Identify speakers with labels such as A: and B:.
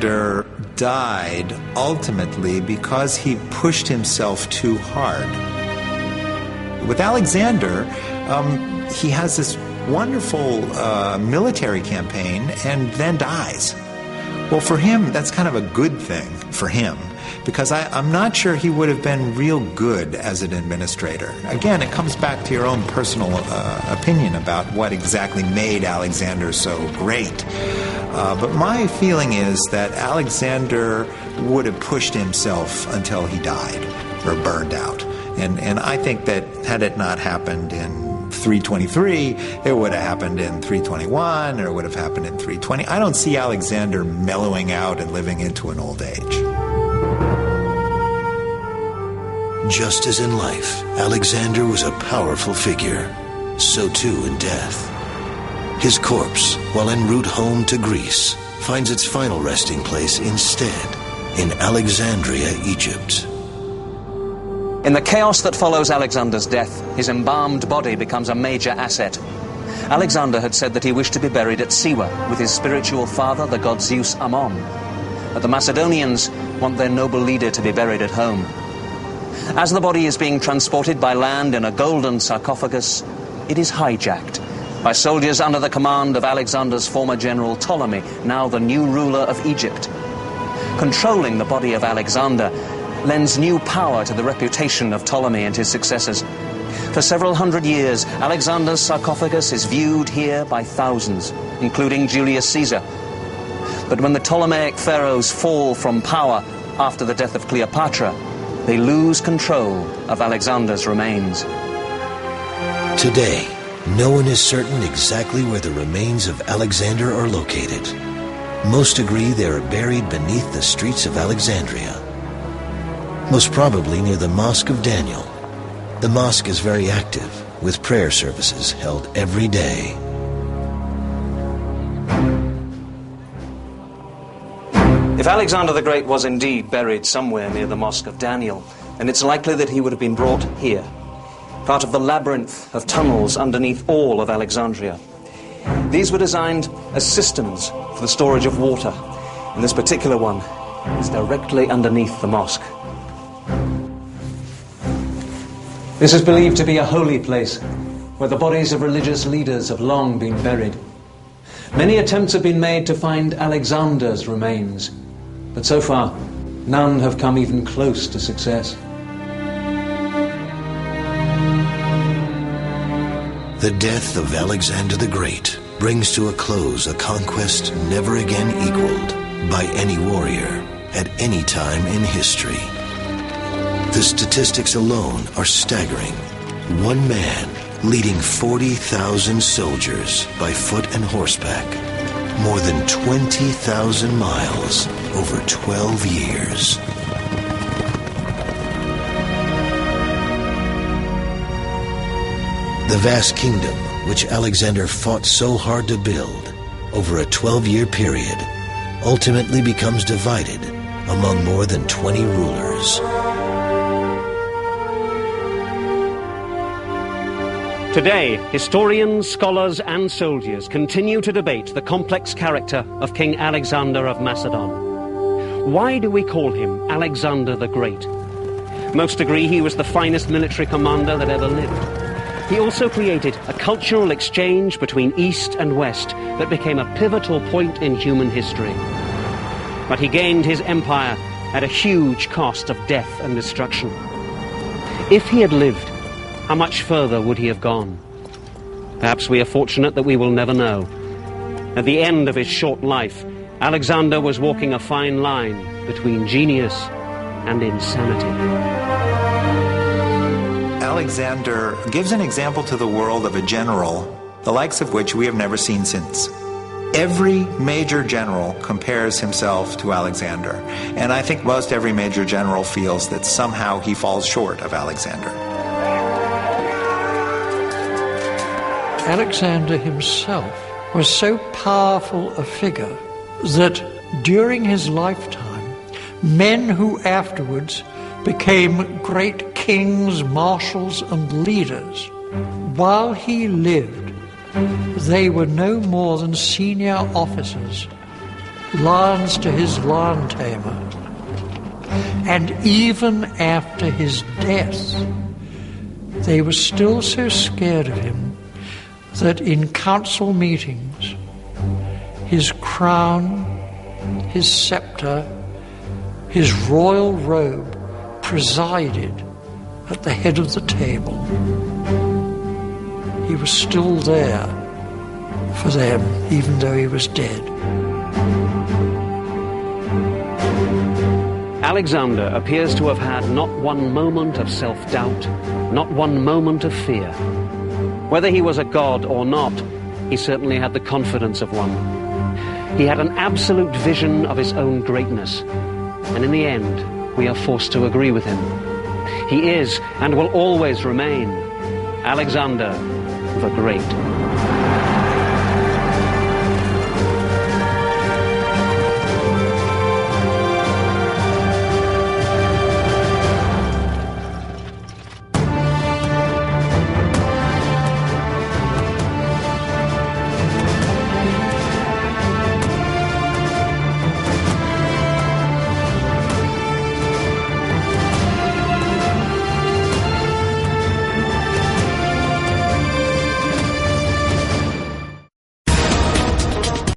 A: Alexander died ultimately because he pushed himself too hard. With Alexander, he has this wonderful military campaign and then dies. Well, for him, that's kind of a good thing for him, because I'm not sure he would have been real good as an administrator. Again, it comes back to your own personal opinion about what exactly made Alexander so great. But my feeling is that Alexander would have pushed himself until he died or burned out. And I think that had it not happened in 323, it would have happened in 321, or it would have happened in 320. I don't see Alexander mellowing out and living into an old age.
B: Just as in life, Alexander was a powerful figure, so too in death. His corpse, while en route home to Greece, finds its final resting place instead in Alexandria, Egypt.
C: In the chaos that follows Alexander's death, his embalmed body becomes a major asset. Alexander had said that he wished to be buried at Siwa with his spiritual father, the god Zeus Ammon. But the Macedonians want their noble leader to be buried at home. As the body is being transported by land in a golden sarcophagus, it is hijacked by soldiers under the command of Alexander's former general Ptolemy, now the new ruler of Egypt. Controlling the body of Alexander lends new power to the reputation of Ptolemy and his successors. For several hundred years, Alexander's sarcophagus is viewed here by thousands, including Julius Caesar. But when the Ptolemaic pharaohs fall from power after the death of Cleopatra, they lose control of Alexander's remains.
B: Today, no one is certain exactly where the remains of Alexander are located. Most agree they are buried beneath the streets of Alexandria, most probably near the Mosque of Daniel. The mosque is very active, with prayer services held every day.
C: If Alexander the Great was indeed buried somewhere near the Mosque of Daniel, then it's likely that he would have been brought here, part of the labyrinth of tunnels underneath all of Alexandria. These were designed as systems for the storage of water, and this particular one is directly underneath the mosque. This is believed to be a holy place, where the bodies of religious leaders have long been buried. Many attempts have been made to find Alexander's remains, but so far, none have come even close to success.
B: The death of Alexander the Great brings to a close a conquest never again equaled by any warrior at any time in history. The statistics alone are staggering. One man leading 40,000 soldiers by foot and horseback, more than 20,000 miles over 12 years. The vast kingdom which Alexander fought so hard to build over a 12-year period ultimately becomes divided among more than 20 rulers.
D: Today, historians, scholars, and soldiers continue to debate the complex character of King Alexander of Macedon. Why do we call him Alexander the Great? Most agree he was the finest military commander that ever lived. He also created a cultural exchange between East and West that became a pivotal point in human history. But he gained his empire at a huge cost of death and destruction. If he had lived, how much further would he have gone? Perhaps we are fortunate that we will never know. At the end of his short life, Alexander was walking a fine line between genius and insanity.
A: Alexander gives an example to the world of a general, the likes of which we have never seen since. Every major general compares himself to Alexander, and I think most every major general feels that somehow he falls short of Alexander.
E: Alexander himself was so powerful a figure that during his lifetime, men who afterwards became great kings, marshals, and leaders, while he lived, they were no more than senior officers. lions to his lion tamer. And even after his death, they were still so scared of him that in council meetings, his crown, his scepter, his royal robe presided at the head of the table. He was still there for them, even though he was dead.
D: Alexander appears to have had not one moment of self-doubt, not one moment of fear. Whether he was a god or not, he certainly had the confidence of one. He had an absolute vision of his own greatness, and in the end, we are forced to agree with him. He is, and will always remain, Alexander the Great.